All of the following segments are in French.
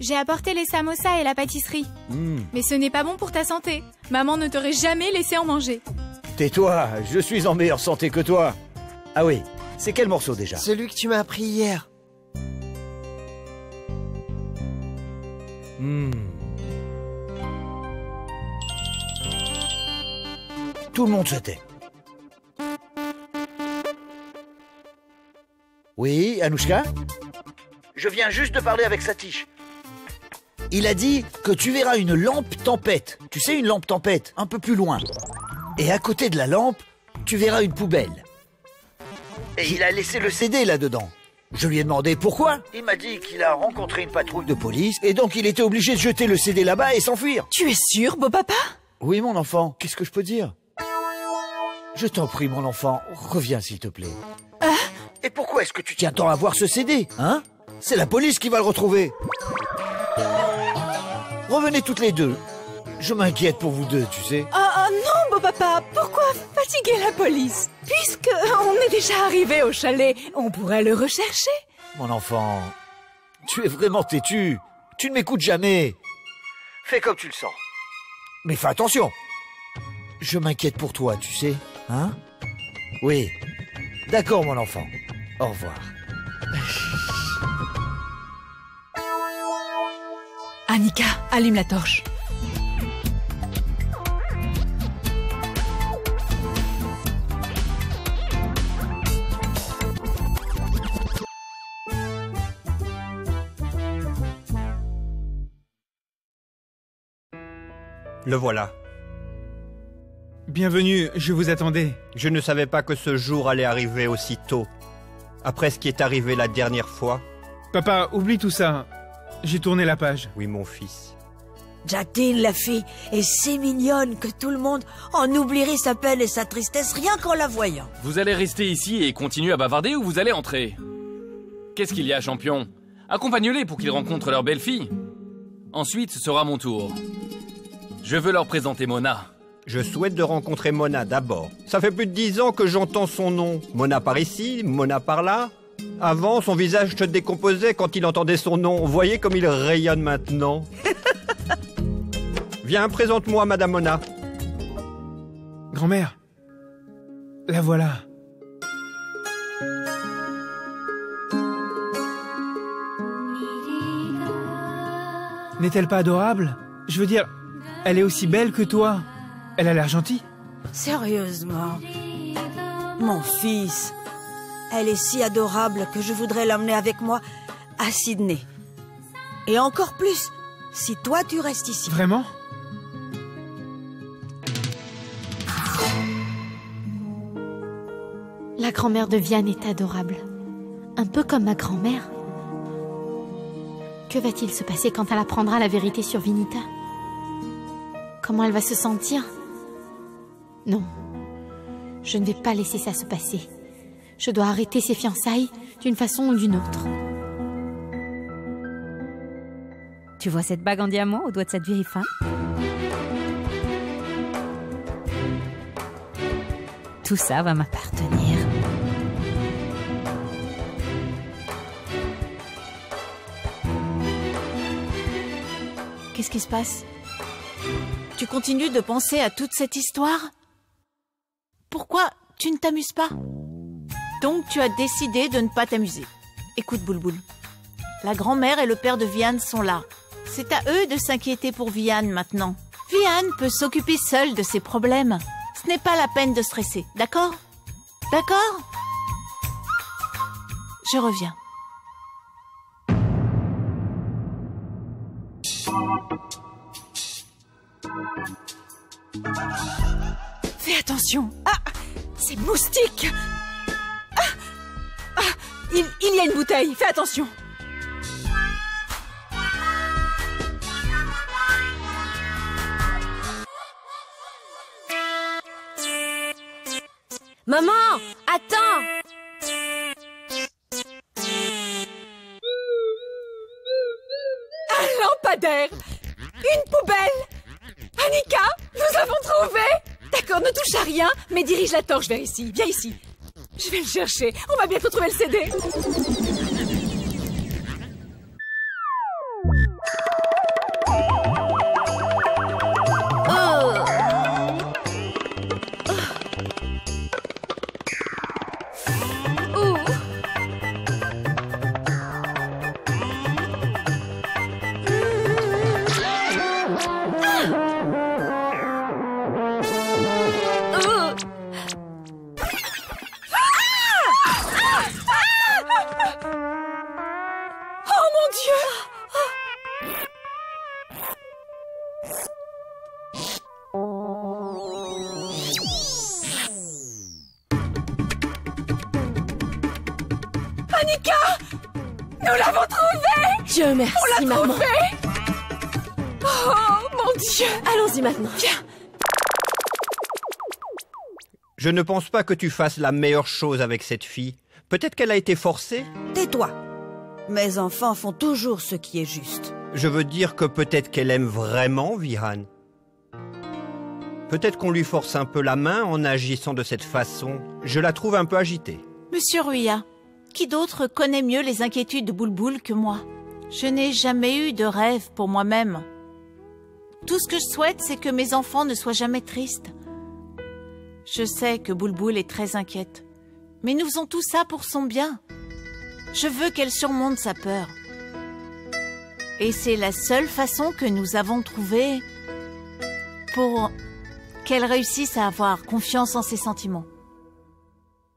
J'ai apporté les samosas et la pâtisserie. Mais ce n'est pas bon pour ta santé. Maman ne t'aurait jamais laissé en manger. Tais-toi, je suis en meilleure santé que toi. Ah oui, c'est quel morceau déjà? Celui que tu m'as appris hier. Tout le monde se tait. Oui, Anouchka? Je viens juste de parler avec Satish. Il a dit que tu verras une lampe tempête. Tu sais, une lampe tempête, un peu plus loin. Et à côté de la lampe, tu verras une poubelle. Et il a laissé le CD là-dedans. Je lui ai demandé pourquoi. Il m'a dit qu'il a rencontré une patrouille de police et donc il était obligé de jeter le CD là-bas et s'enfuir. Tu es sûr, beau papa? Oui, mon enfant, qu'est-ce que je peux dire? Je t'en prie, mon enfant, reviens s'il te plaît. Et pourquoi est-ce que tu tiens tant à voir ce CD, hein? C'est la police qui va le retrouver. Revenez toutes les deux. Je m'inquiète pour vous deux, tu sais. Oh non, beau papa, pourquoi fatiguer la police? Puisque on est déjà arrivé au chalet, on pourrait le rechercher. Mon enfant, tu es vraiment têtu. Tu ne m'écoutes jamais. Fais comme tu le sens. Mais fais attention. Je m'inquiète pour toi, tu sais, hein? Oui. D'accord, mon enfant. Au revoir. Annika, allume la torche. Le voilà. Bienvenue, je vous attendais. Je ne savais pas que ce jour allait arriver aussi tôt. Après ce qui est arrivé la dernière fois. Papa, oublie tout ça. J'ai tourné la page. Oui, mon fils. Jacqueline, la fille, est si mignonne que tout le monde en oublierait sa peine et sa tristesse rien qu'en la voyant. Vous allez rester ici et continuer à bavarder ou vous allez entrer? Qu'est-ce qu'il y a, champion? Accompagne-les pour qu'ils rencontrent leur belle-fille. Ensuite, ce sera mon tour. Je veux leur présenter Mona. Je souhaite de rencontrer Mona d'abord. Ça fait plus de 10 ans que j'entends son nom. Mona par ici, Mona par là. Avant, son visage se décomposait quand il entendait son nom. Vous voyez comme il rayonne maintenant. Viens, présente-moi Madame Mona. Grand-mère, la voilà. N'est-elle pas adorable? Je veux dire, elle est aussi belle que toi. Elle a l'air gentille. Sérieusement, mon fils, elle est si adorable que je voudrais l'emmener avec moi à Sydney. Et encore plus, si toi tu restes ici. Vraiment? La grand-mère de Vianne est adorable. Un peu comme ma grand-mère. Que va-t-il se passer quand elle apprendra la vérité sur Vinita? Comment elle va se sentir? Non, je ne vais pas laisser ça se passer. Je dois arrêter ces fiançailles d'une façon ou d'une autre. Tu vois cette bague en diamant au doigt de cette vieille femme? Tout ça va m'appartenir. Qu'est-ce qui se passe? Tu continues de penser à toute cette histoire? Pourquoi tu ne t'amuses pas? Donc tu as décidé de ne pas t'amuser. Écoute, Boulboul, la grand-mère et le père de Vianne sont là. C'est à eux de s'inquiéter pour Vianne maintenant. Vianne peut s'occuper seule de ses problèmes. Ce n'est pas la peine de stresser, d'accord? D'accord? Je reviens. Fais attention. Ah, c'est moustique. Il y a une bouteille. Fais attention. Maman, attends! Un lampadaire. Une poubelle. Annika, nous avons trouvé. D'accord, ne touche à rien, mais dirige la torche vers ici. Viens ici. Je vais le chercher. On va bientôt trouver le CD. Annika! Nous l'avons trouvée! Dieu merci, On l'a maman. trouvée! Oh, mon Dieu! Allons-y maintenant. Viens! Je ne pense pas que tu fasses la meilleure chose avec cette fille. Peut-être qu'elle a été forcée. Tais-toi. Mes enfants font toujours ce qui est juste. Je veux dire que peut-être qu'elle aime vraiment Vihan. Peut-être qu'on lui force un peu la main en agissant de cette façon. Je la trouve un peu agitée. Monsieur Ruya, qui d'autre connaît mieux les inquiétudes de Boulboul que moi? Je n'ai jamais eu de rêve pour moi-même. Tout ce que je souhaite, c'est que mes enfants ne soient jamais tristes. Je sais que Boulboul est très inquiète, mais nous faisons tout ça pour son bien. Je veux qu'elle surmonte sa peur. Et c'est la seule façon que nous avons trouvée pour qu'elle réussisse à avoir confiance en ses sentiments.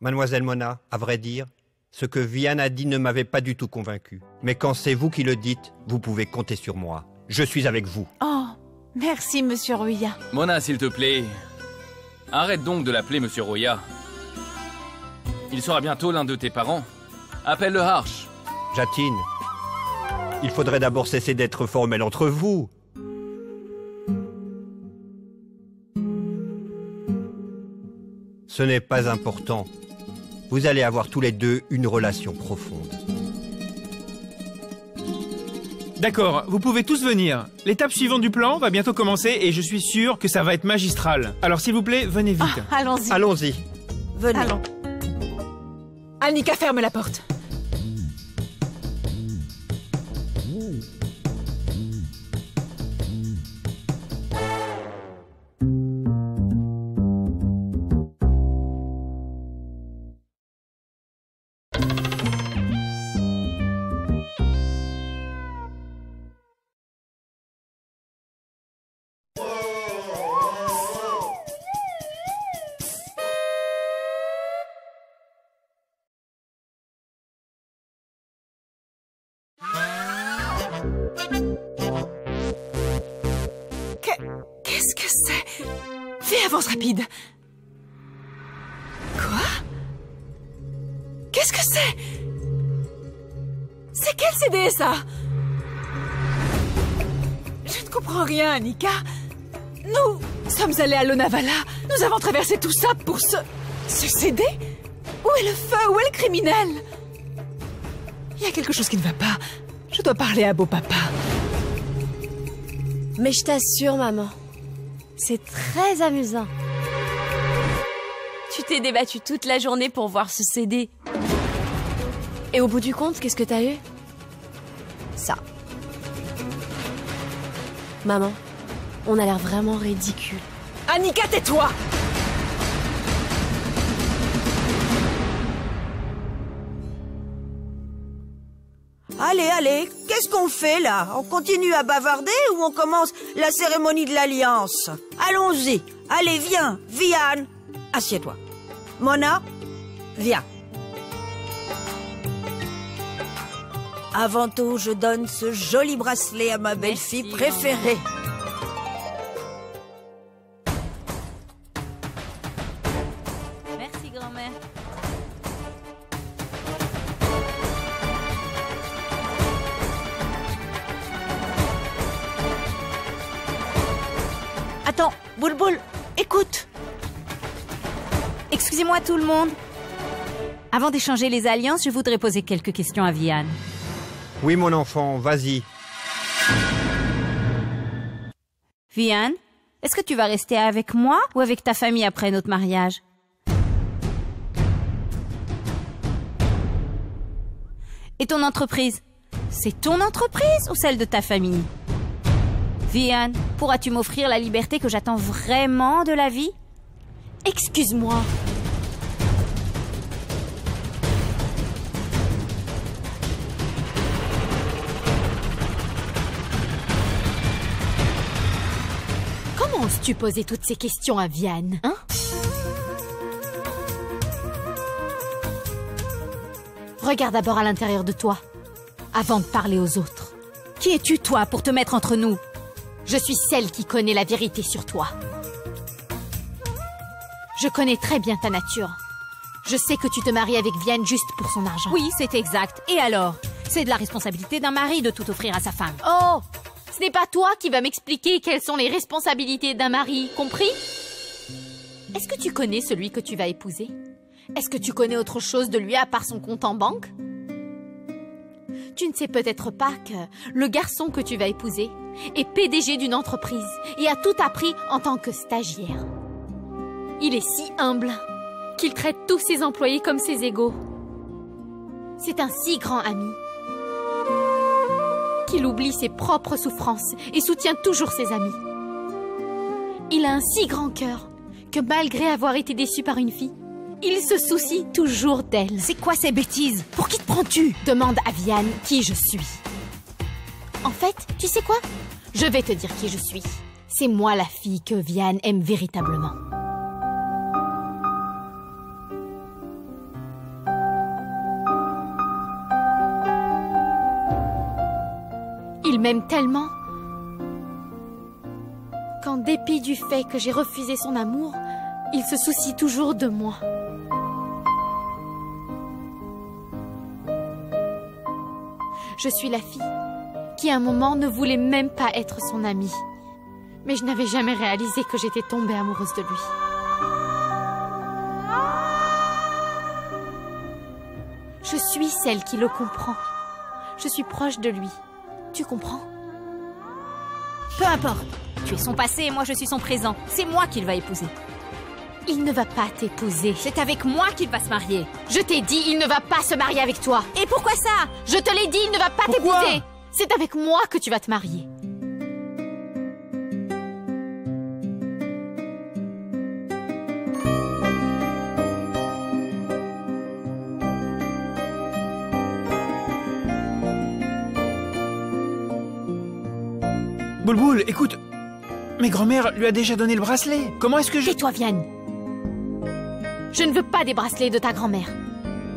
Mademoiselle Mona, à vrai dire, ce que Vihan a dit ne m'avait pas du tout convaincu. Mais quand c'est vous qui le dites, vous pouvez compter sur moi. Je suis avec vous. Oh, merci, Monsieur Ruya. Mona, s'il te plaît, arrête donc de l'appeler Monsieur Roya. Il sera bientôt l'un de tes parents. Appelle le Harsh. Jatine, il faudrait d'abord cesser d'être formel entre vous. Ce n'est pas important. Vous allez avoir tous les deux une relation profonde. D'accord, vous pouvez tous venir. L'étape suivante du plan va bientôt commencer et je suis sûr que ça va être magistral. Alors s'il vous plaît, venez vite. Allons-y. Allons-y. Venez. Allons. Annika, ferme la porte. Qu'est-ce que c'est? Fais avance rapide. Quoi? Qu'est-ce que c'est? C'est quel CD, ça? Je ne comprends rien, Annika. Nous sommes allés à Lonavala. Nous avons traversé tout ça pour ce CD? Où est le feu? Où est le criminel? Il y a quelque chose qui ne va pas. Je dois parler à beau papa. Mais je t'assure, maman, c'est très amusant. Tu t'es débattue toute la journée pour voir ce CD. Et au bout du compte, qu'est-ce que t'as eu? Ça. Maman, on a l'air vraiment ridicule. Annika, tais-toi! Allez, allez, qu'est-ce qu'on fait là? On continue à bavarder ou on commence la cérémonie de l'alliance? Allons-y. Allez, viens, Vihan. Assieds-toi. Mona, viens. Avant tout, je donne ce joli bracelet à ma belle-fille préférée. Merci, grand-mère. Attends, Boulboul, écoute. Excusez-moi tout le monde. Avant d'échanger les alliances, je voudrais poser quelques questions à Vihan. Oui, mon enfant, vas-y. Vihan, est-ce que tu vas rester avec moi ou avec ta famille après notre mariage? Et ton entreprise? C'est ton entreprise ou celle de ta famille? Vihan, pourras-tu m'offrir la liberté que j'attends vraiment de la vie? Excuse-moi. Comment oses-tu poser toutes ces questions à Vihan, hein? Regarde d'abord à l'intérieur de toi, avant de parler aux autres. Qui es-tu, toi, pour te mettre entre nous? Je suis celle qui connaît la vérité sur toi. Je connais très bien ta nature. Je sais que tu te maries avec Vianne juste pour son argent. Oui, c'est exact. Et alors? C'est de la responsabilité d'un mari de tout offrir à sa femme. Oh! Ce n'est pas toi qui vas m'expliquer quelles sont les responsabilités d'un mari, compris? Est-ce que tu connais celui que tu vas épouser? Est-ce que tu connais autre chose de lui à part son compte en banque? Tu ne sais peut-être pas que le garçon que tu vas épouser est PDG d'une entreprise et a tout appris en tant que stagiaire. Il est si humble qu'il traite tous ses employés comme ses égaux. C'est un si grand ami qu'il oublie ses propres souffrances et soutient toujours ses amis. Il a un si grand cœur que malgré avoir été déçu par une fille, il se soucie toujours d'elle. C'est quoi ces bêtises? Pour qui te prends-tu? Demande à Vianne qui je suis. En fait, tu sais quoi? Je vais te dire qui je suis. C'est moi la fille que Vianne aime véritablement. Il m'aime tellement qu'en dépit du fait que j'ai refusé son amour, il se soucie toujours de moi. Je suis la fille qui à un moment ne voulait même pas être son amie. Mais je n'avais jamais réalisé que j'étais tombée amoureuse de lui. Je suis celle qui le comprend. Je suis proche de lui. Tu comprends? Peu importe. Tu es son passé et moi je suis son présent. C'est moi qu'il va épouser. Il ne va pas t'épouser. C'est avec moi qu'il va se marier. Je t'ai dit, il ne va pas se marier avec toi. Et pourquoi ça? Je te l'ai dit, il ne va pas t'épouser. C'est avec moi que tu vas te marier. Boulboul, écoute, mais grand-mère lui a déjà donné le bracelet. Comment est-ce que je... Tais-toi, Vianne. Je ne veux pas des bracelets de ta grand-mère.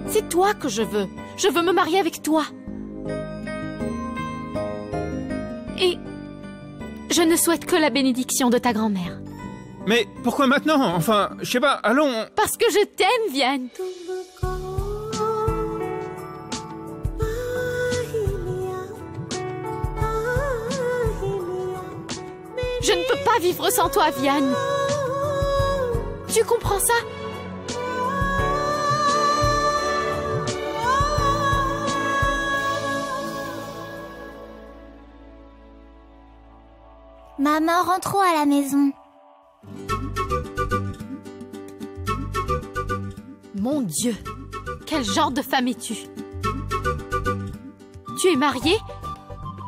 C'est toi que je veux. Je veux me marier avec toi. Et je ne souhaite que la bénédiction de ta grand-mère. Mais pourquoi maintenant? Enfin, je sais pas, allons... Parce que je t'aime, Vianne. Je ne peux pas vivre sans toi, Vianne. Tu comprends ça? Maman, rentrons à la maison. Mon Dieu, quel genre de femme es-tu? Tu es mariée?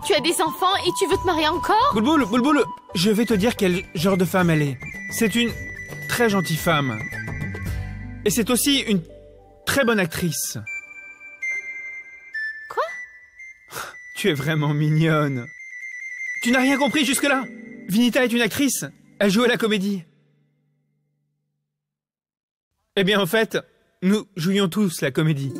Tu as des enfants et tu veux te marier encore? Boulboul, Boulboul, je vais te dire quel genre de femme elle est. C'est une très gentille femme. Et c'est aussi une très bonne actrice. Quoi? Tu es vraiment mignonne. Tu n'as rien compris jusque-là? Vinita est une actrice. Elle joue à la comédie. Eh bien, en fait, nous jouions tous la comédie.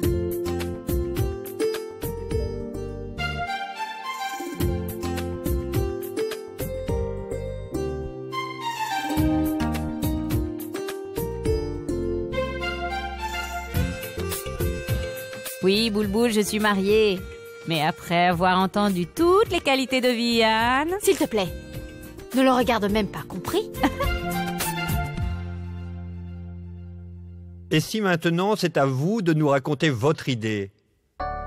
Oui, Boulboul, je suis mariée. Mais après avoir entendu toutes les qualités de Vianne... S'il te plaît, ne le regarde même pas, compris? Et si maintenant c'est à vous de nous raconter votre idée?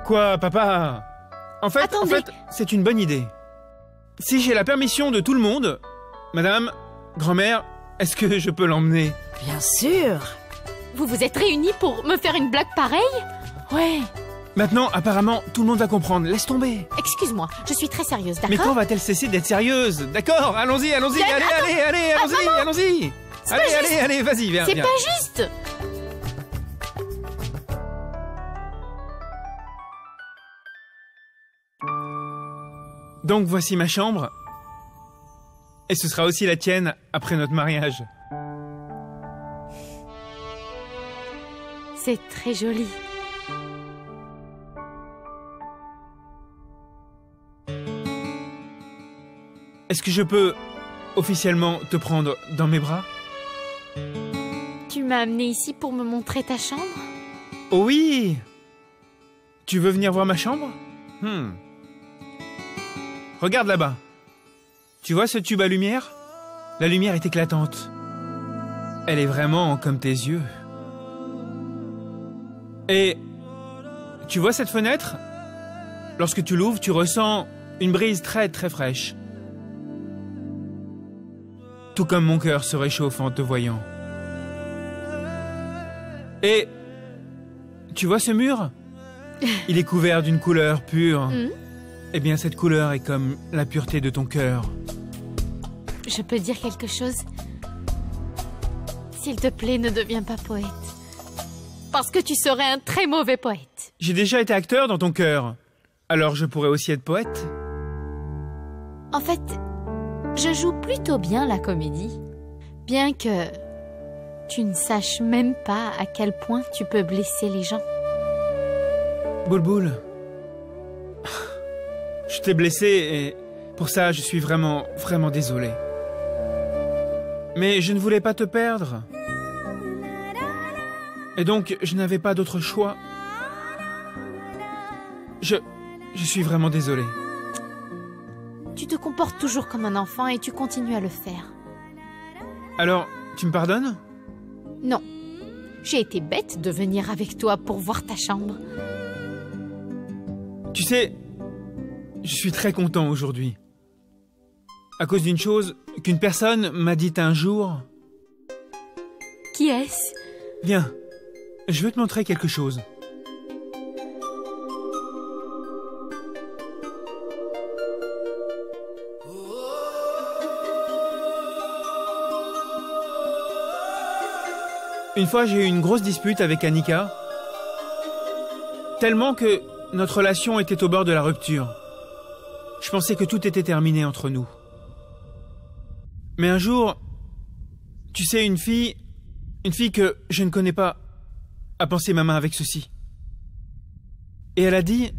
Quoi, papa? En fait, c'est une bonne idée. Si j'ai la permission de tout le monde, madame, grand-mère, est-ce que je peux l'emmener? Bien sûr. Vous vous êtes réunis pour me faire une blague pareille? Ouais. Maintenant, apparemment, tout le monde va comprendre. Laisse tomber. Excuse-moi, je suis très sérieuse, d'accord? Mais quand va-t-elle cesser d'être sérieuse? D'accord, allons-y, allons-y, Vianne, allez, allons-y. Allez, vas-y, viens. C'est pas juste. Donc voici ma chambre. Et ce sera aussi la tienne après notre mariage. C'est très joli. est-ce que je peux officiellement te prendre dans mes bras? Tu m'as amené ici pour me montrer ta chambre? Oh oui! Tu veux venir voir ma chambre? Regarde là-bas. Tu vois ce tube à lumière? La lumière est éclatante. Elle est vraiment comme tes yeux. Et tu vois cette fenêtre? Lorsque tu l'ouvres, tu ressens une brise très très fraîche. Tout comme mon cœur se réchauffe en te voyant. Et tu vois ce mur? Il est couvert d'une couleur pure. Eh bien, cette couleur est comme la pureté de ton cœur. Je peux dire quelque chose? S'il te plaît, ne deviens pas poète. Parce que tu serais un très mauvais poète. J'ai déjà été acteur dans ton cœur. Alors je pourrais aussi être poète? En fait, je joue plutôt bien la comédie. Bien que tu ne saches même pas à quel point tu peux blesser les gens. Boulboul, je t'ai blessé et pour ça je suis vraiment désolé. Mais je ne voulais pas te perdre. Et donc je n'avais pas d'autre choix. Je suis vraiment désolé. Tu te comportes toujours comme un enfant et tu continues à le faire. Alors, tu me pardonnes? Non. J'ai été bête de venir avec toi pour voir ta chambre. Tu sais, je suis très content aujourd'hui. À cause d'une chose qu'une personne m'a dite un jour. Qui est-ce? Viens, je veux te montrer quelque chose. Une fois, j'ai eu une grosse dispute avec Annika. Tellement que notre relation était au bord de la rupture. Je pensais que tout était terminé entre nous. Mais un jour, tu sais, une fille que je ne connais pas, a pensé ma main avec ceci. Et elle a dit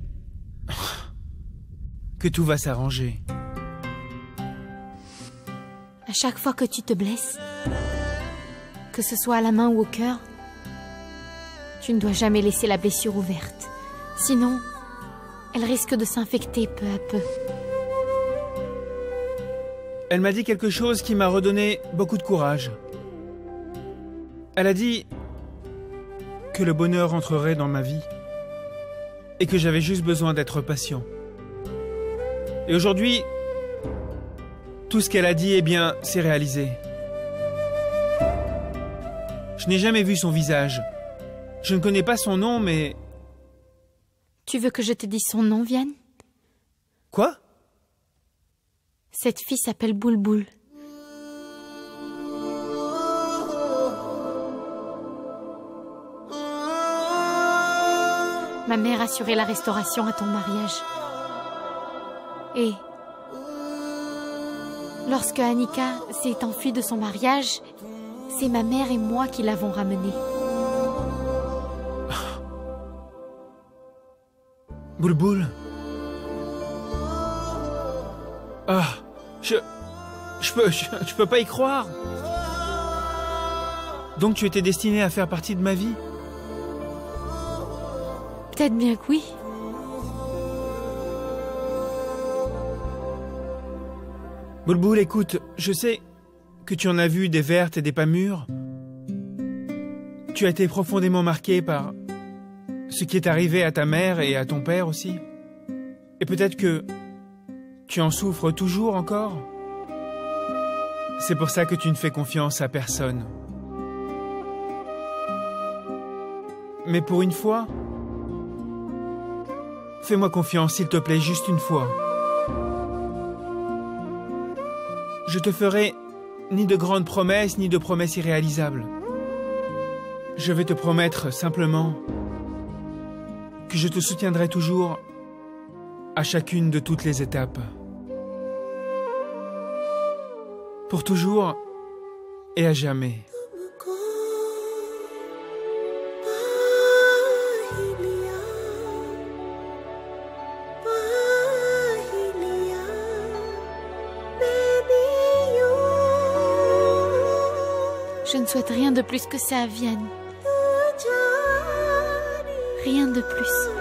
que tout va s'arranger. À chaque fois que tu te blesses, que ce soit à la main ou au cœur, tu ne dois jamais laisser la blessure ouverte. Sinon, elle risque de s'infecter peu à peu. Elle m'a dit quelque chose qui m'a redonné beaucoup de courage. Elle a dit que le bonheur entrerait dans ma vie et que j'avais juste besoin d'être patient. Et aujourd'hui, tout ce qu'elle a dit, eh bien, s'est réalisé. Je n'ai jamais vu son visage. Je ne connais pas son nom, mais... Tu veux que je te dise son nom, Vianne? Quoi? Cette fille s'appelle Boulboul. Ma mère assurait la restauration à ton mariage. Et lorsque Annika s'est enfuie de son mariage, c'est ma mère et moi qui l'avons ramenée. Boulboul. Ah, je peux pas y croire. Donc tu étais destinée à faire partie de ma vie? Peut-être bien que oui. Boulboul, écoute, je sais que tu en as vu des vertes et des pas mûres. Tu as été profondément marquée par ce qui est arrivé à ta mère et à ton père aussi. Et peut-être que tu en souffres toujours encore. C'est pour ça que tu ne fais confiance à personne. Mais pour une fois, fais-moi confiance, s'il te plaît, juste une fois. Je te ferai ni de grandes promesses, ni de promesses irréalisables. Je vais te promettre simplement que je te soutiendrai toujours à chacune de toutes les étapes. Pour toujours et à jamais. Je ne souhaite rien de plus que ça, Vian. Rien de plus.